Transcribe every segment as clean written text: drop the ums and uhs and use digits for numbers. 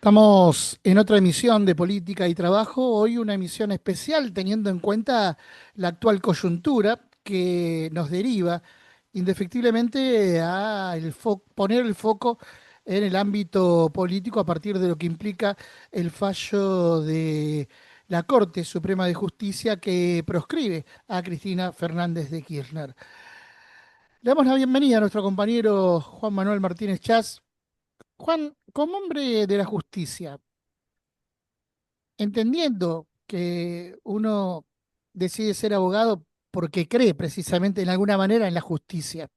Estamos en otra emisión de Política y Trabajo, hoy una emisión especial teniendo en cuenta la actual coyuntura que nos deriva indefectiblemente a poner el foco en el ámbito político a partir de lo que implica el fallo de la Corte Suprema de Justicia que proscribe a Cristina Fernández de Kirchner. Le damos la bienvenida a nuestro compañero Juan Manuel Martínez Chas. Juan, como hombre de la justicia, entendiendo que uno decide ser abogado porque cree precisamente en alguna manera en la justicia,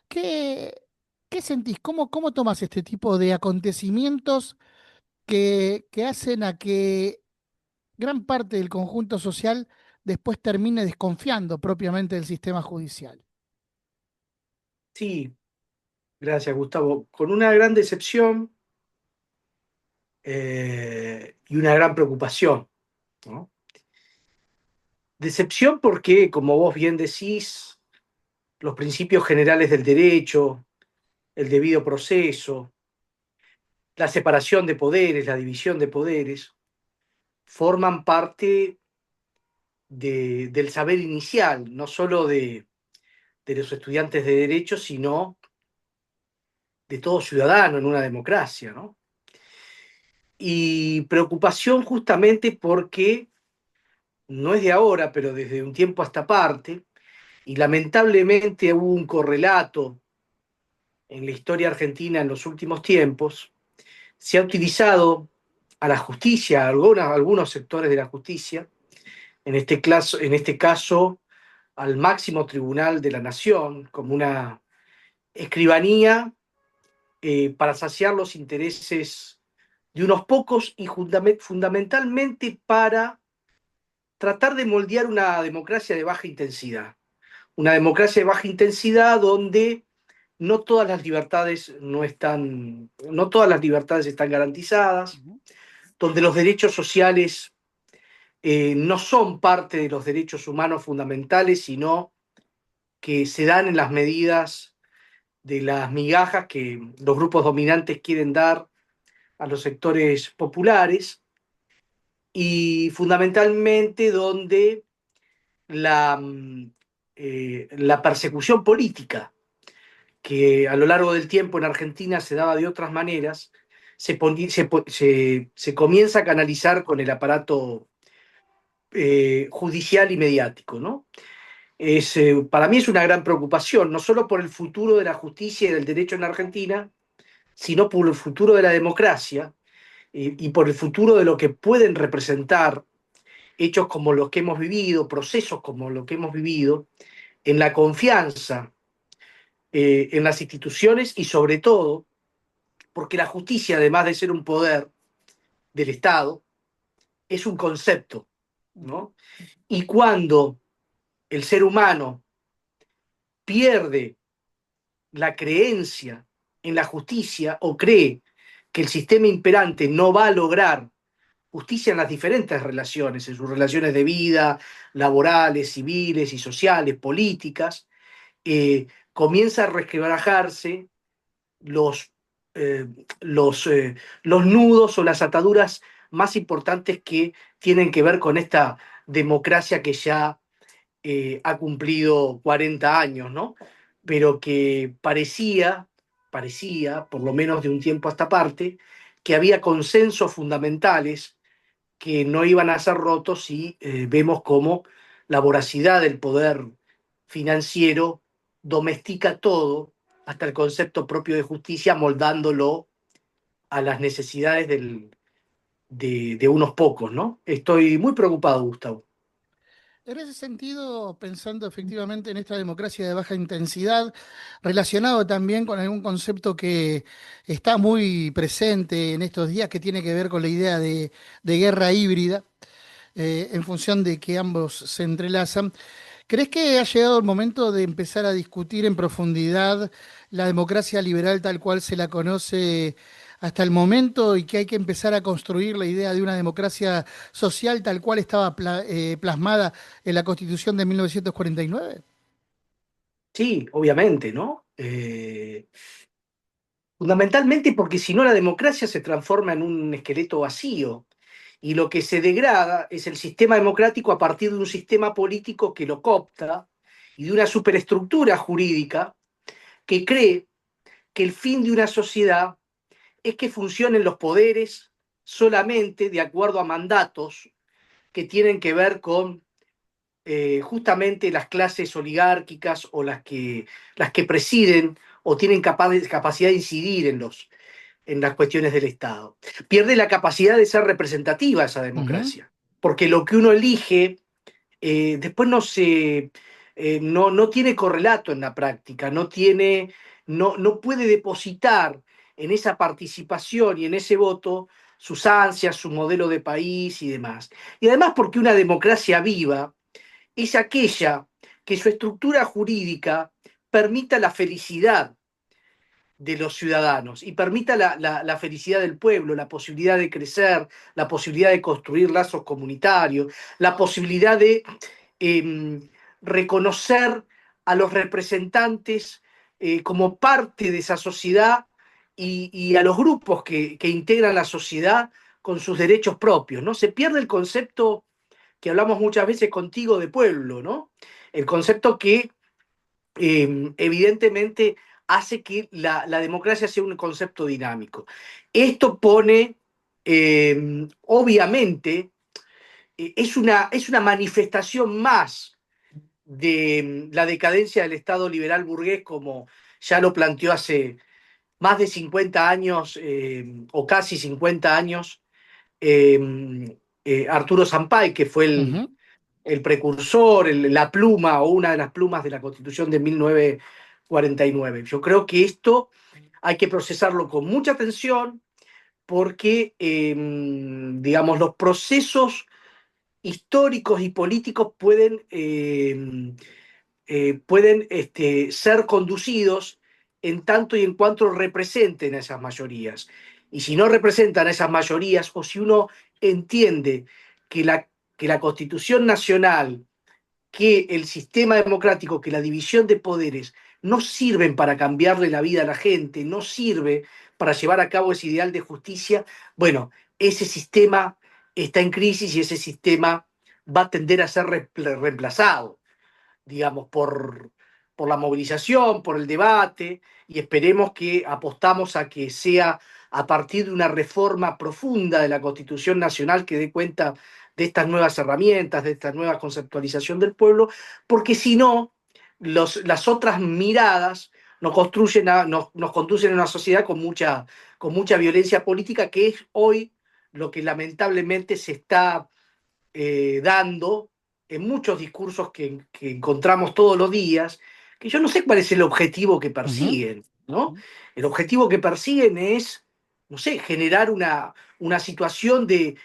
¿qué, qué sentís? ¿Cómo tomas este tipo de acontecimientos que hacen a que gran parte del conjunto social después termine desconfiando propiamente del sistema judicial? Sí, gracias, Gustavo. Con una gran decepción y una gran preocupación, ¿no? Decepción porque, como vos bien decís, los principios generales del derecho, el debido proceso, la separación de poderes, la división de poderes, forman parte del saber inicial, no solo de los estudiantes de derecho, sino de todo ciudadano en una democracia, ¿no? Y preocupación justamente porque no es de ahora, pero desde un tiempo a esta parte, y lamentablemente hubo un correlato en la historia argentina en los últimos tiempos, se ha utilizado a la justicia, a algunos sectores de la justicia, en este caso al máximo tribunal de la nación, como una escribanía para saciar los intereses de unos pocos y fundamentalmente para tratar de moldear una democracia de baja intensidad. Una democracia de baja intensidad donde no todas las libertades no todas las libertades están garantizadas, Ujú. donde los derechos sociales no son parte de los derechos humanos fundamentales, sino que se dan en las medidas de las migajas que los grupos dominantes quieren dar a los sectores populares y fundamentalmente donde la, la persecución política que a lo largo del tiempo en Argentina se daba de otras maneras, se comienza a canalizar con el aparato judicial y mediático, ¿no? Para mí es una gran preocupación, no solo por el futuro de la justicia y del derecho en Argentina, sino por el futuro de la democracia y por el futuro de lo que pueden representar hechos como los que hemos vivido, procesos como los que hemos vivido, en la confianza en las instituciones y sobre todo porque la justicia, además de ser un poder del Estado, es un concepto, Ujú. ¿no? Y cuando el ser humano pierde la creencia en la justicia o cree que el sistema imperante no va a lograr justicia en las diferentes relaciones, en sus relaciones de vida, laborales, civiles y sociales, políticas, comienza a resquebrajarse los, eh, los, los nudos o las ataduras más importantes que tienen que ver con esta democracia que ya ha cumplido 40 años, ¿no? Pero que parecía, por lo menos de un tiempo a esta parte, que había consensos fundamentales que no iban a ser rotos si vemos cómo la voracidad del poder financiero domestica todo, hasta el concepto propio de justicia, moldándolo a las necesidades de unos pocos, ¿no? Estoy muy preocupado, Gustavo. En ese sentido, pensando efectivamente en esta democracia de baja intensidad, relacionado también con algún concepto que está muy presente en estos días, que tiene que ver con la idea de guerra híbrida, en función de que ambos se entrelazan, ¿crees que ha llegado el momento de empezar a discutir en profundidad la democracia liberal tal cual se la conoce hasta el momento y que hay que empezar a construir la idea de una democracia social tal cual estaba plasmada en la Constitución de 1949? Sí, obviamente, ¿no? Fundamentalmente porque si no la democracia se transforma en un esqueleto vacío y lo que se degrada es el sistema democrático a partir de un sistema político que lo coopta y de una superestructura jurídica que cree que el fin de una sociedad es que funcionen los poderes solamente de acuerdo a mandatos que tienen que ver con justamente las clases oligárquicas o las que presiden o tienen capacidad de incidir en las cuestiones del Estado. Pierde la capacidad de ser representativa esa Ujú. democracia, porque lo que uno elige después no tiene correlato en la práctica, no puede depositar en esa participación y en ese voto sus ansias, su modelo de país y demás. Y además porque una democracia viva es aquella que su estructura jurídica permita la felicidad de los ciudadanos y permita la felicidad del pueblo, la posibilidad de crecer, la posibilidad de construir lazos comunitarios, la posibilidad de eh, reconocer a los representantes como parte de esa sociedad y a los grupos que integran la sociedad con sus derechos propios, ¿no? Se pierde el concepto que hablamos muchas veces contigo de pueblo, ¿no? El concepto que evidentemente hace que la democracia sea un concepto dinámico. Esto pone, obviamente, es una manifestación más de la decadencia del Estado liberal burgués, como ya lo planteó hace más de 50 años o casi 50 años Arturo Sampay, que fue Ujú. el precursor, la pluma o una de las plumas de la Constitución de 1949. Yo creo que esto hay que procesarlo con mucha atención porque, digamos, los procesos históricos y políticos pueden ser conducidos en tanto y en cuanto representen a esas mayorías. Y si no representan a esas mayorías, o si uno entiende que que la Constitución Nacional, que el sistema democrático, que la división de poderes no sirven para cambiarle la vida a la gente, no sirve para llevar a cabo ese ideal de justicia, bueno, ese sistema está en crisis y ese sistema va a tender a ser reemplazado, digamos, por la movilización, por el debate, y esperemos que apostamos a que sea a partir de una reforma profunda de la Constitución Nacional que dé cuenta de estas nuevas herramientas, de esta nueva conceptualización del pueblo, porque si no, las otras miradas nos conducen a una sociedad con mucha violencia política, que es hoy lo que lamentablemente se está dando en muchos discursos que encontramos todos los días, que yo no sé cuál es el objetivo que Ujú. persiguen, ¿no? El objetivo que persiguen es, no sé, generar una situación de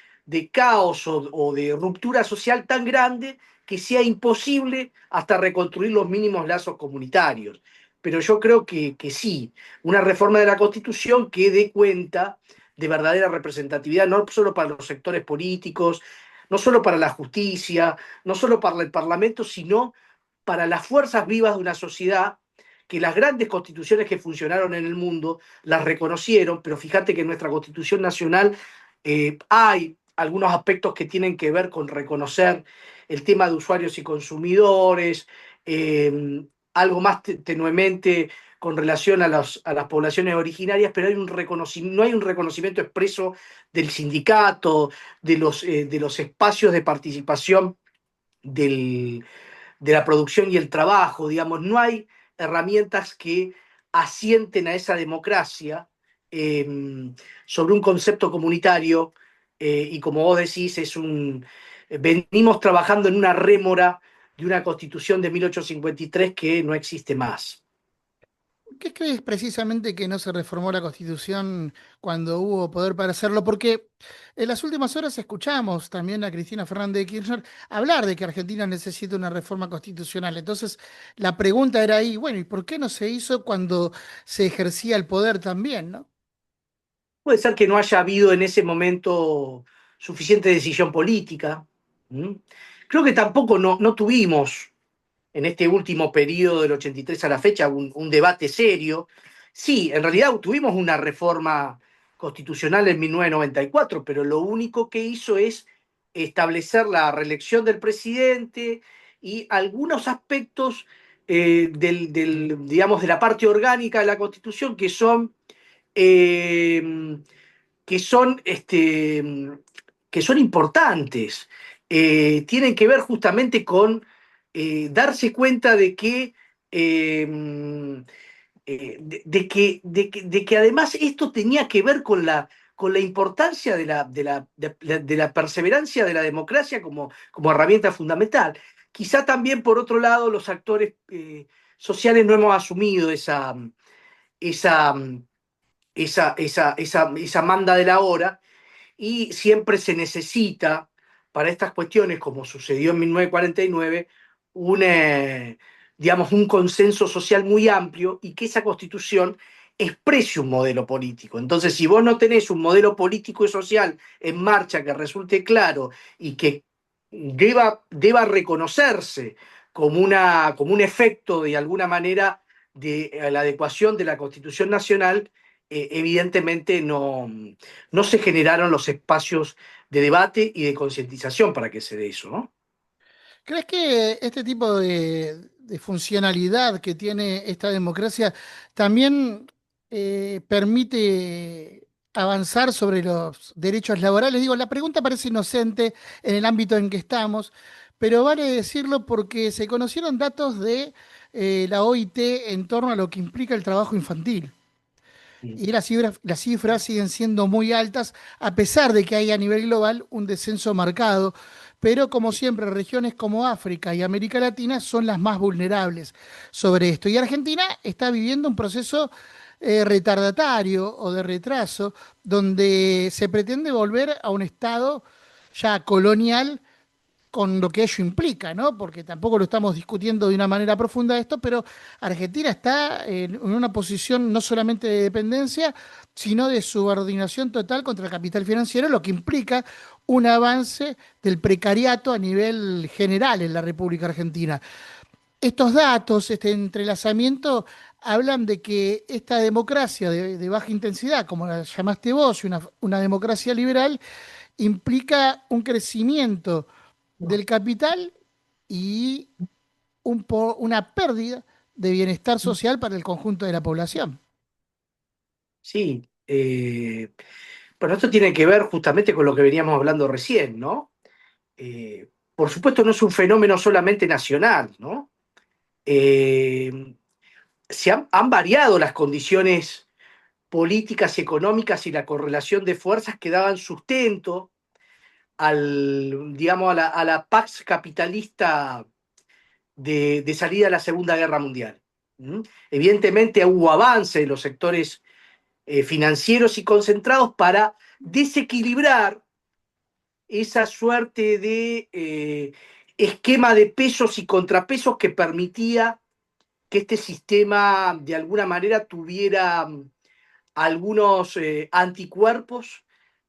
caos o de ruptura social tan grande que sea imposible hasta reconstruir los mínimos lazos comunitarios. Pero yo creo que sí, una reforma de la Constitución que dé cuenta de verdadera representatividad, no solo para los sectores políticos, no solo para la justicia, no solo para el Parlamento, sino para las fuerzas vivas de una sociedad que las grandes constituciones que funcionaron en el mundo las reconocieron, pero fíjate que en nuestra Constitución Nacional hay algunos aspectos que tienen que ver con reconocer el tema de usuarios y consumidores, algo más tenuemente con relación a las poblaciones originarias, pero no hay un reconocimiento expreso del sindicato, de los espacios de participación del, de la producción y el trabajo, digamos, no hay herramientas que asienten a esa democracia sobre un concepto comunitario y como vos decís, venimos trabajando en una rémora de una constitución de 1853 que no existe más. ¿Qué crees precisamente que no se reformó la Constitución cuando hubo poder para hacerlo? Porque en las últimas horas escuchamos también a Cristina Fernández de Kirchner hablar de que Argentina necesita una reforma constitucional. Entonces, la pregunta era ahí, bueno, ¿y por qué no se hizo cuando se ejercía el poder también, ¿no? Puede ser que no haya habido en ese momento suficiente decisión política. ¿M? Creo que tampoco no tuvimos en este último periodo del 83 a la fecha un debate serio. Sí, en realidad tuvimos una reforma constitucional en 1994, pero lo único que hizo es establecer la reelección del presidente y algunos aspectos digamos, de la parte orgánica de la Constitución eh, que son, que son importantes. Tienen que ver justamente con darse cuenta de que de que además esto tenía que ver con la importancia de la perseverancia de la democracia como, como herramienta fundamental. Quizá también, por otro lado, los actores sociales no hemos asumido esa, esa manda de la hora y siempre se necesita para estas cuestiones, como sucedió en 1949, un, digamos, un consenso social muy amplio y que esa constitución exprese un modelo político. Entonces, si vos no tenés un modelo político y social en marcha que resulte claro y que deba reconocerse como, como un efecto de alguna manera de la adecuación de la Constitución Nacional, evidentemente no se generaron los espacios de debate y de concientización para que se dé eso, ¿no? ¿Crees que este tipo de funcionalidad que tiene esta democracia también permite avanzar sobre los derechos laborales? Digo, la pregunta parece inocente en el ámbito en que estamos, pero vale decirlo porque se conocieron datos de la OIT en torno a lo que implica el trabajo infantil. Y las cifras siguen siendo muy altas, a pesar de que hay a nivel global un descenso marcado. Pero como siempre, regiones como África y América Latina son las más vulnerables sobre esto. Y Argentina está viviendo un proceso retardatario o de retraso, donde se pretende volver a un estado ya colonial con lo que ello implica, ¿no? Porque tampoco lo estamos discutiendo de una manera profunda esto, pero Argentina está en una posición no solamente de dependencia, sino de subordinación total contra el capital financiero, lo que implica un avance del precariato a nivel general en la República Argentina. Estos datos, este entrelazamiento, hablan de que esta democracia de baja intensidad, como la llamaste vos, una democracia liberal, implica un crecimiento del capital y una pérdida de bienestar social para el conjunto de la población. Sí, bueno, esto tiene que ver justamente con lo que veníamos hablando recién, ¿no? Por supuesto, no es un fenómeno solamente nacional, ¿no? Eh, han variado las condiciones políticas y económicas y la correlación de fuerzas que daban sustento digamos, a la pax capitalista de salida a la Segunda Guerra Mundial. ¿Mm? Evidentemente hubo avance en los sectores financieros y concentrados para desequilibrar esa suerte de esquema de pesos y contrapesos que permitía que este sistema de alguna manera tuviera algunos anticuerpos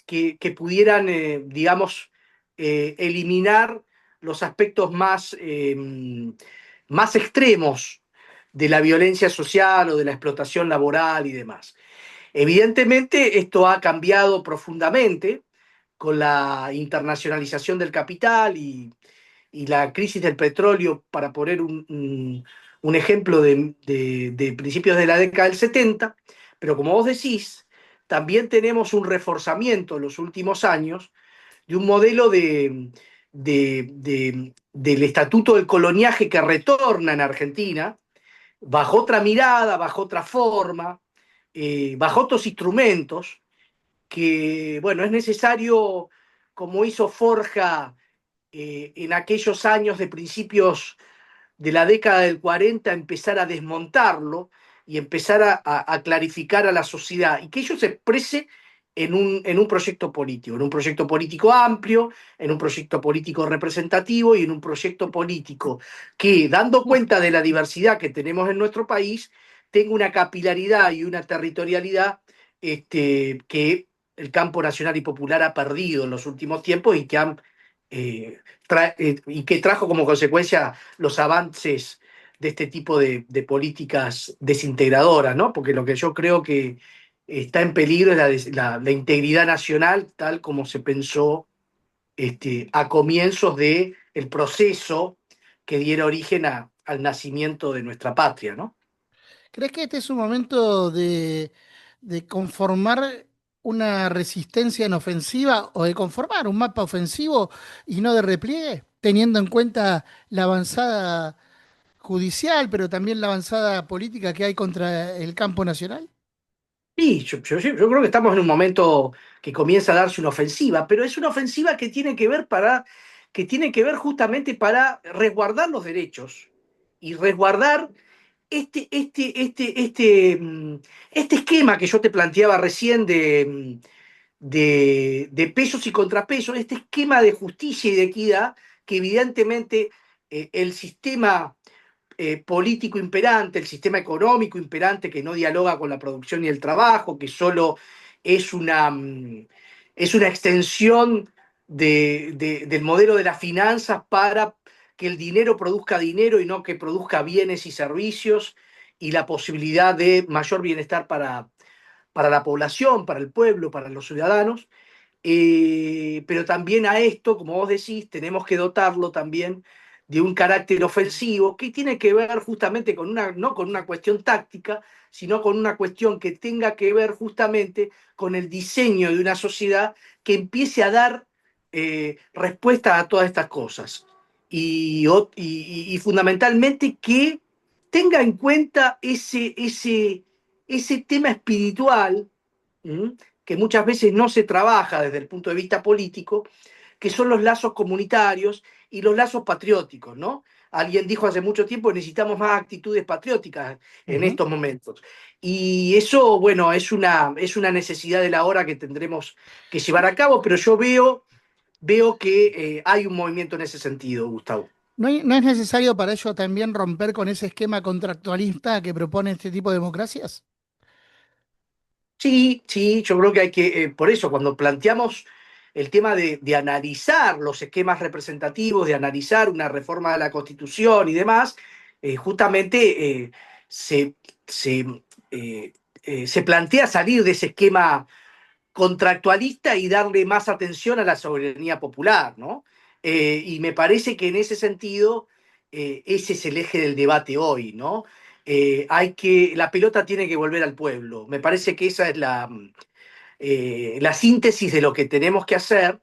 que pudieran, digamos, eliminar los aspectos más extremos de la violencia social o de la explotación laboral y demás. Evidentemente, esto ha cambiado profundamente con la internacionalización del capital y la crisis del petróleo, para poner un ejemplo de principios de la década del 70, pero como vos decís, también tenemos un reforzamiento en los últimos años de un modelo del estatuto del coloniaje que retorna en Argentina, bajo otra mirada, bajo otra forma, bajo otros instrumentos, que, bueno, es necesario, como hizo Forja en aquellos años de principios de la década del 40, empezar a desmontarlo y empezar a clarificar a la sociedad y que ello se exprese en un proyecto político, en un proyecto político amplio, en un proyecto político representativo y en un proyecto político que, dando cuenta de la diversidad que tenemos en nuestro país, tenga una capilaridad y una territorialidad que el campo nacional y popular ha perdido en los últimos tiempos y que y que trajo como consecuencia los avances de este tipo de políticas desintegradoras, ¿no? Porque lo que yo creo que está en peligro es la integridad nacional, tal como se pensó a comienzos del proceso que diera origen al nacimiento de nuestra patria, ¿no? ¿Crees que este es un momento de conformar una resistencia en ofensiva o de conformar un mapa ofensivo y no de repliegue, teniendo en cuenta la avanzada judicial, pero también la avanzada política que hay contra el campo nacional? Sí, yo creo que estamos en un momento que comienza a darse una ofensiva, pero es una ofensiva que tiene que ver justamente para resguardar los derechos y resguardar este, este, este, este, mm, este esquema que yo te planteaba recién de pesos y contrapesos, este esquema de justicia y de equidad que evidentemente el sistema político imperante, el sistema económico imperante que no dialoga con la producción y el trabajo, que solo es es una extensión del modelo de las finanzas para que el dinero produzca dinero y no que produzca bienes y servicios y la posibilidad de mayor bienestar para la población, para el pueblo, para los ciudadanos. Pero también a esto, como vos decís, tenemos que dotarlo también de un carácter ofensivo que tiene que ver justamente con no con una cuestión táctica, sino con una cuestión que tenga que ver justamente con el diseño de una sociedad que empiece a dar respuesta a todas estas cosas. Y fundamentalmente que tenga en cuenta ese tema espiritual, ¿m? Que muchas veces no se trabaja desde el punto de vista político, que son los lazos comunitarios y los lazos patrióticos, ¿no? Alguien dijo hace mucho tiempo que necesitamos más actitudes patrióticas en Ujú. estos momentos. Y eso, bueno, es una necesidad de la hora que tendremos que llevar a cabo, pero veo que hay un movimiento en ese sentido, Gustavo. ¿No es necesario para ello también romper con ese esquema contractualista que propone este tipo de democracias? Sí, sí, yo creo que hay que, por eso, cuando planteamos el tema de analizar los esquemas representativos, de analizar una reforma de la Constitución y demás, justamente se, se, se plantea salir de ese esquema contractualista y darle más atención a la soberanía popular, ¿no? Y me parece que en ese sentido ese es el eje del debate hoy, ¿no? La pelota tiene que volver al pueblo. Me parece que esa es la síntesis de lo que tenemos que hacer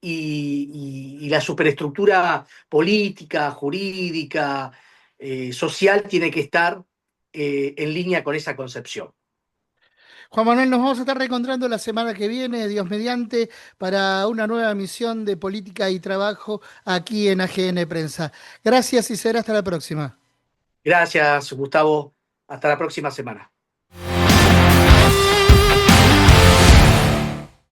y la superestructura política, jurídica, social tiene que estar en línea con esa concepción. Juan Manuel, nos vamos a estar reencontrando la semana que viene, Dios mediante, para una nueva emisión de Política y Trabajo aquí en AGN Prensa. Gracias y será hasta la próxima. Gracias, Gustavo. Hasta la próxima semana.